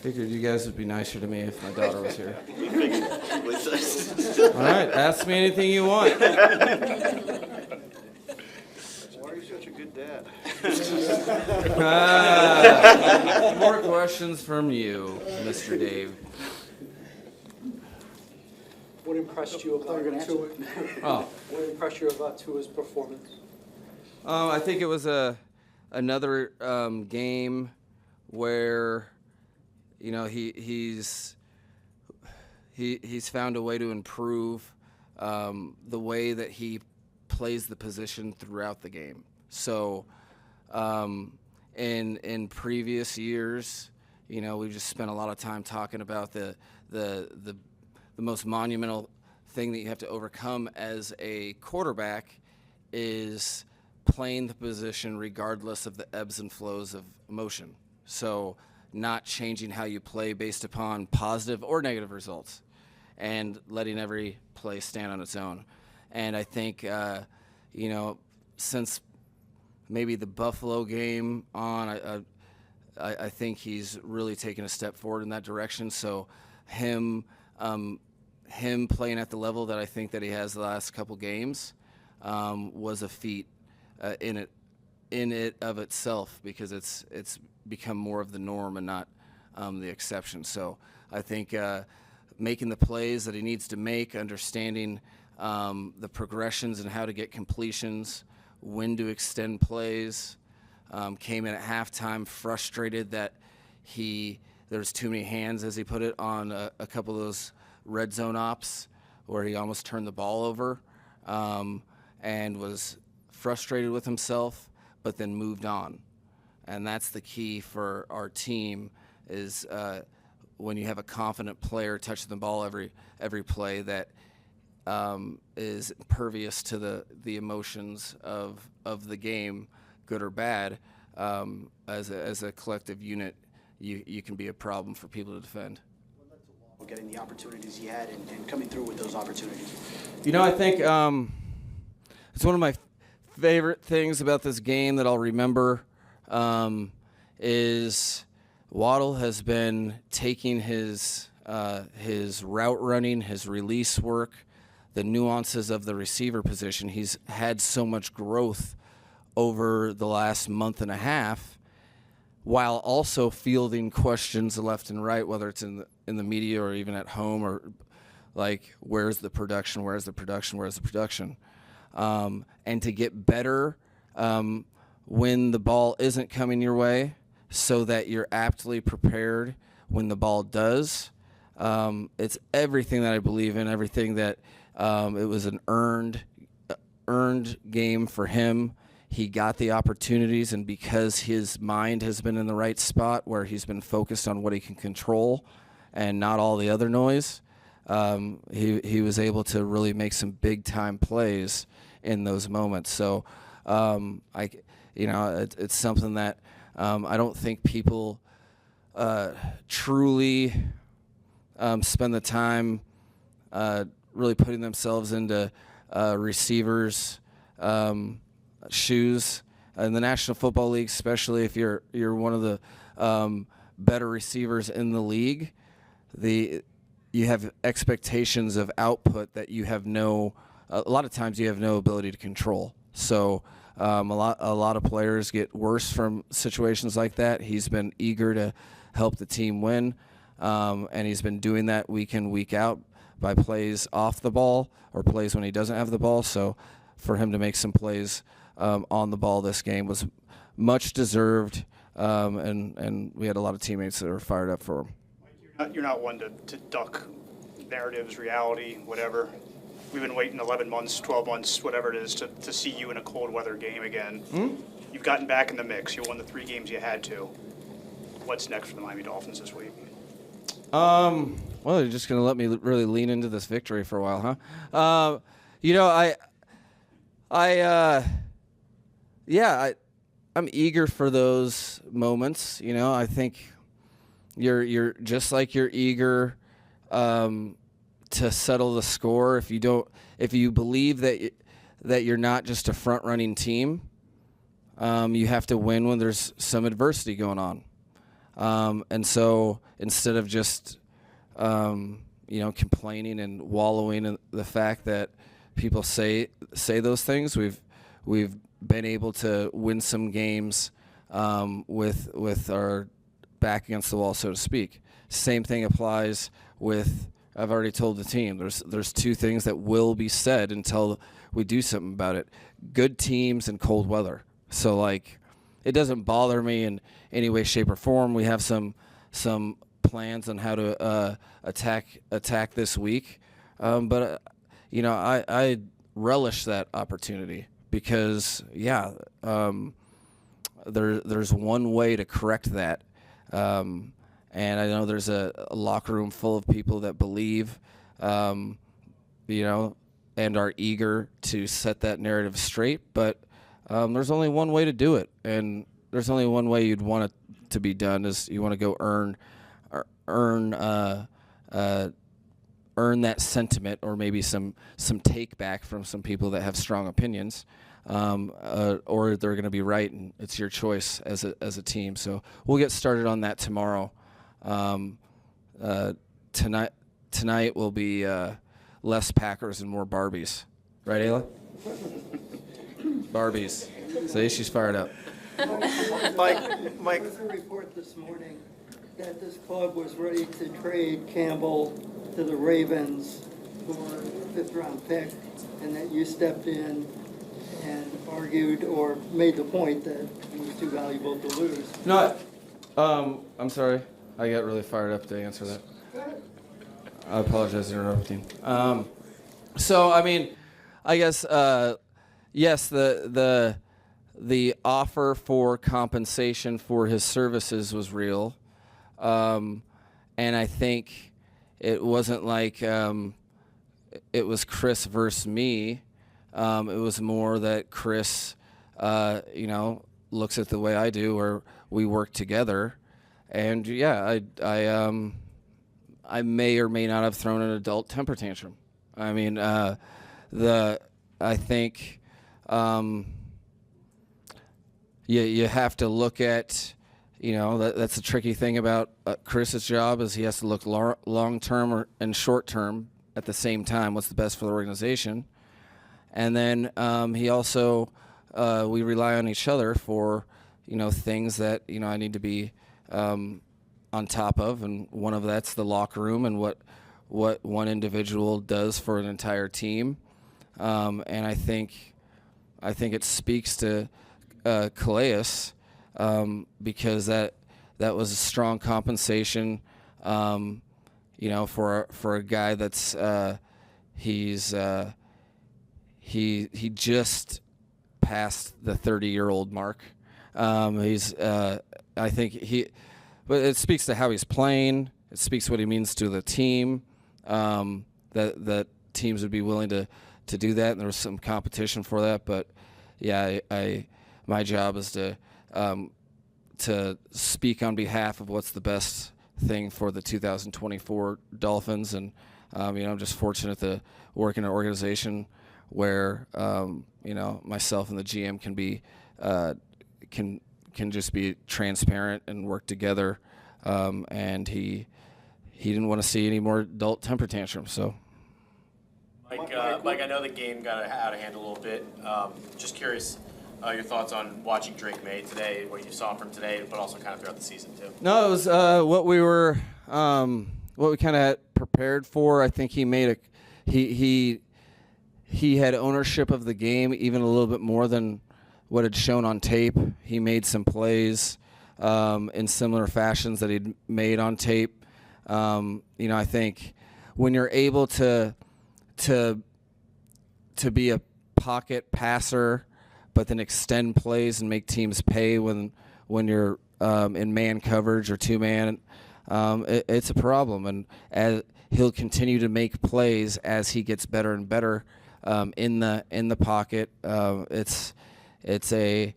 Figured you guys would be nicer to me if my daughter was here. All right, ask me anything you want. Why are you such a good dad? More questions from you, Mr. Dave. What impressed you about Tua? What impressed you about Tua's performance? I think it was another game where, you know, he's found a way to improve the way that he plays the position throughout the game. So, in previous years, you know, we've just spent a lot of time talking about the most monumental thing that you have to overcome as a quarterback is playing the position regardless of the ebbs and flows of emotion. So not changing how you play based upon positive or negative results and letting every play stand on its own. And I think, you know, since maybe the Buffalo game on, I think he's really taken a step forward in that direction. So him playing at the level that I think that he has the last couple games was a feat in it of itself, because it's become more of the norm and not the exception. So I think making the plays that he needs to make, understanding the progressions and how to get completions, when to extend plays, came in at halftime frustrated that there was too many hands, as he put it, on a couple of those red zone ops where he almost turned the ball over, and was frustrated with himself, but then moved on. And that's the key for our team is when you have a confident player touching the ball every play that is impervious to the emotions of the game, good or bad. As a collective unit, you can be a problem for people to defend. Getting the opportunities he had and coming through with those opportunities. You know, I think it's one of my favorite things about this game that I'll remember is Waddle has been taking his route running, his release work, the nuances of the receiver position. He's had so much growth over the last month and a half, while also fielding questions left and right, whether it's in the media or even at home, or like, where's the production, and to get better when the ball isn't coming your way, so that you're aptly prepared when the ball does. It's everything that I believe in, everything that it was an earned game for him. He got the opportunities, and because his mind has been in the right spot where he's been focused on what he can control and not all the other noise, he was able to really make some big-time plays in those moments. So, it's something that I don't think people truly spend the time really putting themselves into receivers' shoes in the National Football League, especially if you're one of the better receivers in the league. You have expectations of output that you have a lot of times you have no ability to control. So a lot of players get worse from situations like that. He's been eager to help the team win, and he's been doing that week in, week out by plays off the ball or plays when he doesn't have the ball. So for him to make some plays on the ball this game was much deserved, and we had a lot of teammates that were fired up for him. You're not one to duck narratives, reality, whatever. We've been waiting 11 months, 12 months, whatever it is, to see you in a cold weather game again. Mm-hmm. You've gotten back in the mix. You won the 3 games you had to. What's next for the Miami Dolphins this week? Well, you're just going to let me really lean into this victory for a while, huh? I'm eager for those moments. You know, I think you're just like you're eager to settle the score. If you believe that you're not just a front running team, you have to win when there's some adversity going on. And so instead of just complaining and wallowing in the fact that people say those things, we've been able to win some games with our back against the wall, so to speak. Same thing applies with, I've already told the team, there's two things that will be said until we do something about it. Good teams and cold weather. So, like, it doesn't bother me in any way, shape, or form. We have some plans on how to attack this week. But I relish that opportunity because, there's one way to correct that. And I know there's a locker room full of people that believe, and are eager to set that narrative straight. But there's only one way to do it, and there's only one way you'd want it to be done is you want to go earn that sentiment, or maybe some take back from some people that have strong opinions, or they're going to be right, and it's your choice as a team. So we'll get started on that tomorrow. Tonight will be less Packers and more Barbies, right, Ayla? Barbies. See, she's fired up. Mike, There was a report this morning that this club was ready to trade Campbell to the Ravens for a fifth-round pick, and that you stepped in and argued or made the point that he was too valuable to lose. No, I'm sorry. I got really fired up to answer that. I apologize for interrupting. So, I mean, I guess, yes, the offer for compensation for his services was real. And I think it wasn't like it was Chris versus me. It was more that Chris, looks at the way I do, where we work together. And yeah, I may or may not have thrown an adult temper tantrum. I mean, I think you have to look at, that's the tricky thing about Chris's job is he has to look long term and short term at the same time. What's the best for the organization? And then he also we rely on each other for things that I need to be on top of, and one of that's the locker room and what one individual does for an entire team. And I think it speaks to Calais because that was a strong compensation, for a guy that's he just passed the 30-year-old mark. But it speaks to how he's playing. It speaks to what he means to the team. That teams would be willing to do that, and there was some competition for that. But yeah, my job is to speak on behalf of what's the best thing for the 2024 Dolphins, and I'm just fortunate to work in an organization where myself and the GM can be can just be transparent and work together. And he didn't want to see any more adult temper tantrums. So, Mike, I know the game got out of hand a little bit. Just curious, your thoughts on watching Drake May today, what you saw from today, but also kind of throughout the season too. No, it was what we kind of had prepared for. I think he made he had ownership of the game even a little bit more than what had shown on tape. He made some plays in similar fashions that he'd made on tape. I think when you're able to be a pocket passer, but then extend plays and make teams pay when you're in man coverage or two man, it's a problem. And as he'll continue to make plays as he gets better and better in the pocket. It's a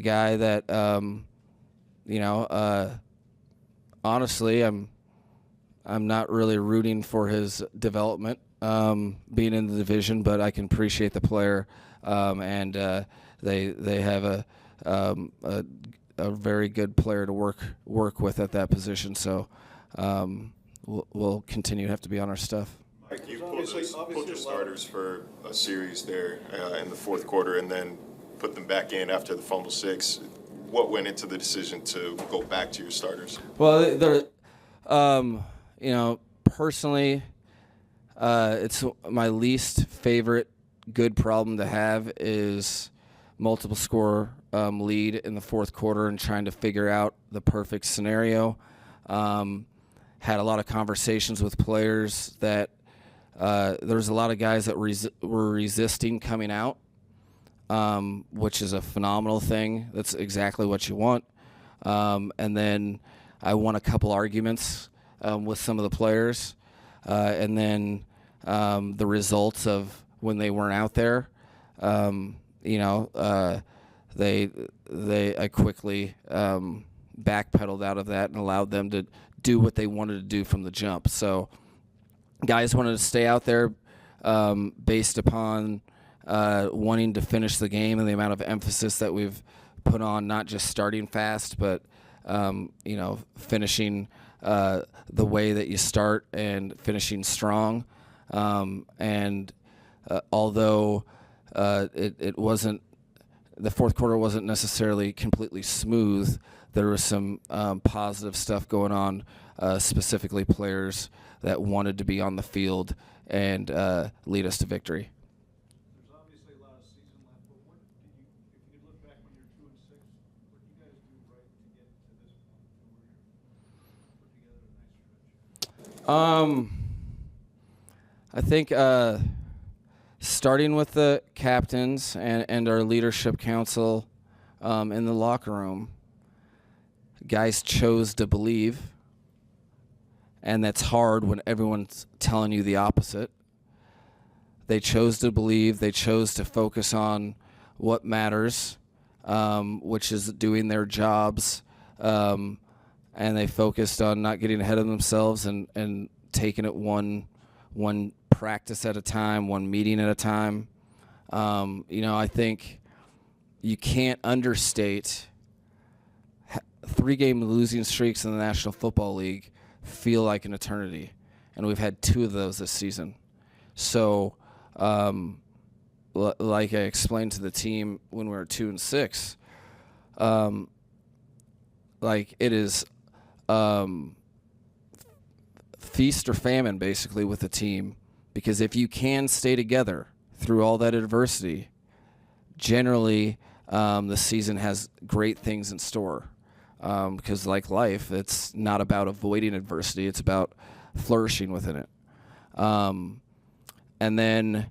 guy that honestly I'm not really rooting for his development being in the division, but I can appreciate the player, and they have a a very good player to work with at that position. So we'll continue to have to be on our stuff. Mike, you pulled your starters for a series there in the fourth quarter and then put them back in after the fumble 6. What went into the decision to go back to your starters? Well, personally, it's my least favorite good problem to have is multiple score lead in the fourth quarter and trying to figure out the perfect scenario. Had a lot of conversations with players that there's a lot of guys that were resisting coming out, which is a phenomenal thing. That's exactly what you want. And then I won a couple arguments with some of the players, and then the results of when they weren't out there, I quickly backpedaled out of that and allowed them to do what they wanted to do from the jump. So guys wanted to stay out there based upon wanting to finish the game and the amount of emphasis that we've put on not just starting fast, but finishing the way that you start and finishing strong. Although it wasn't, the fourth quarter wasn't necessarily completely smooth, there was some positive stuff going on, specifically players that wanted to be on the field and lead us to victory. There's obviously a lot of season left, but what did you, if you could look back when you're 2-6, what did you guys do right to get to this point where you're put together a nice stretch? I think starting with the captains and our leadership council in the locker room, guys chose to believe, and that's hard when everyone's telling you the opposite. They chose to believe, they chose to focus on what matters, which is doing their jobs, and they focused on not getting ahead of themselves and taking it one practice at a time, one meeting at a time. I think you can't understate 3-game losing streaks in the National Football League feel like an eternity, and we've had 2 of those this season. So, like I explained to the team when we were 2-6, it is feast or famine basically with the team, because if you can stay together through all that adversity, generally the season has great things in store. Because like life, it's not about avoiding adversity, it's about flourishing within it. And then,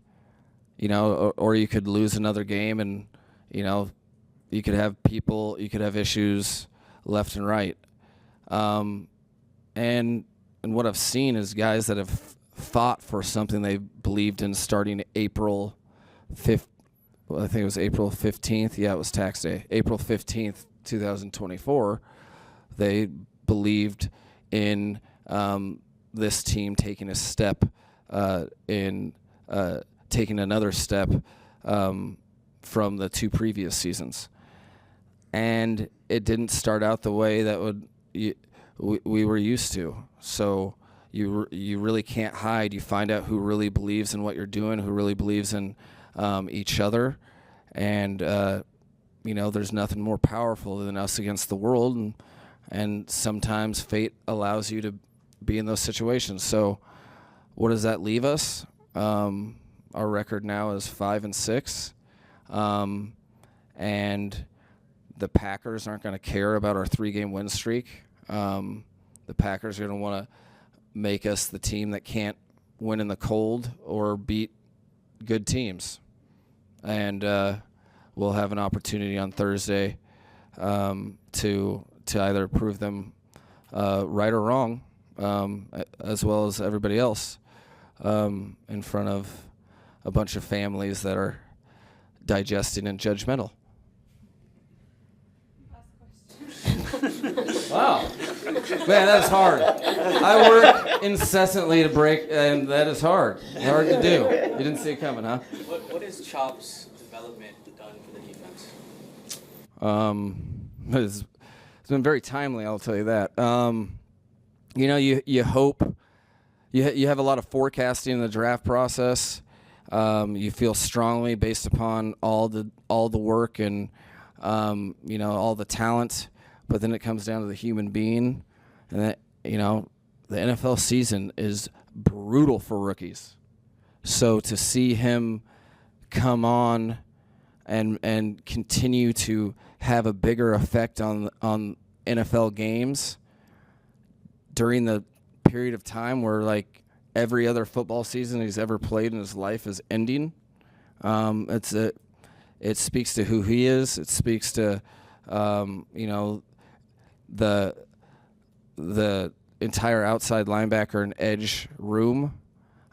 or you could lose another game and, you could have issues left and right. And what I've seen is guys that have fought for something they believed in starting April 5th. Well, I think it was April 15th. Yeah, it was tax day. April 15th, 2024. They believed in this team taking a step taking another step from the 2 previous seasons. And it didn't start out the way that we were used to. So you really can't hide. You find out who really believes in what you're doing, who really believes in each other. And, there's nothing more powerful than us against the world. And sometimes fate allows you to be in those situations. So what does that leave us? Our record now is 5-6. And the Packers aren't going to care about our 3-game win streak. The Packers are going to want to make us the team that can't win in the cold or beat good teams. And we'll have an opportunity on Thursday to either prove them right or wrong, as well as everybody else, in front of a bunch of families that are digesting and judgmental. Wow. Man, that's hard. I work incessantly to break, and that is hard. Hard to do. You didn't see it coming, huh? What has Chop's development done for the defense? It's been very timely, I'll tell you that. You know, you hope you have a lot of forecasting in the draft process. You feel strongly based upon all the work and you know, all the talent, but then it comes down to the human being, and that, you know, the NFL season is brutal for rookies. So to see him come on and continue to have a bigger effect on NFL games during the period of time where, like, every other football season he's ever played in his life is ending, it speaks to who he is. It speaks to you know, the entire outside linebacker and edge room.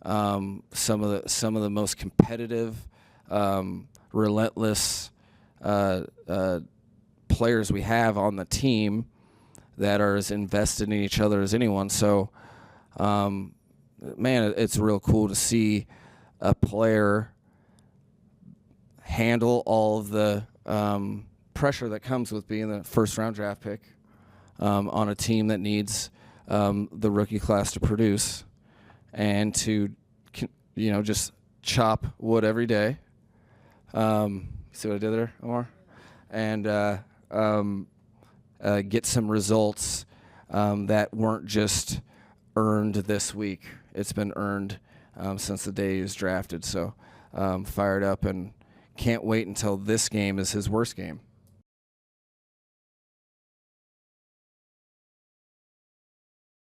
Some of the most competitive, relentless players we have on the team that are as invested in each other as anyone. So, man, it's real cool to see a player handle all of the pressure that comes with being the first-round draft pick on a team that needs the rookie class to produce, and to, you know, just chop wood every day. See what I did there, Omar? And get some results that weren't just earned this week. It's been earned since the day he was drafted. So fired up and can't wait until this game is his worst game.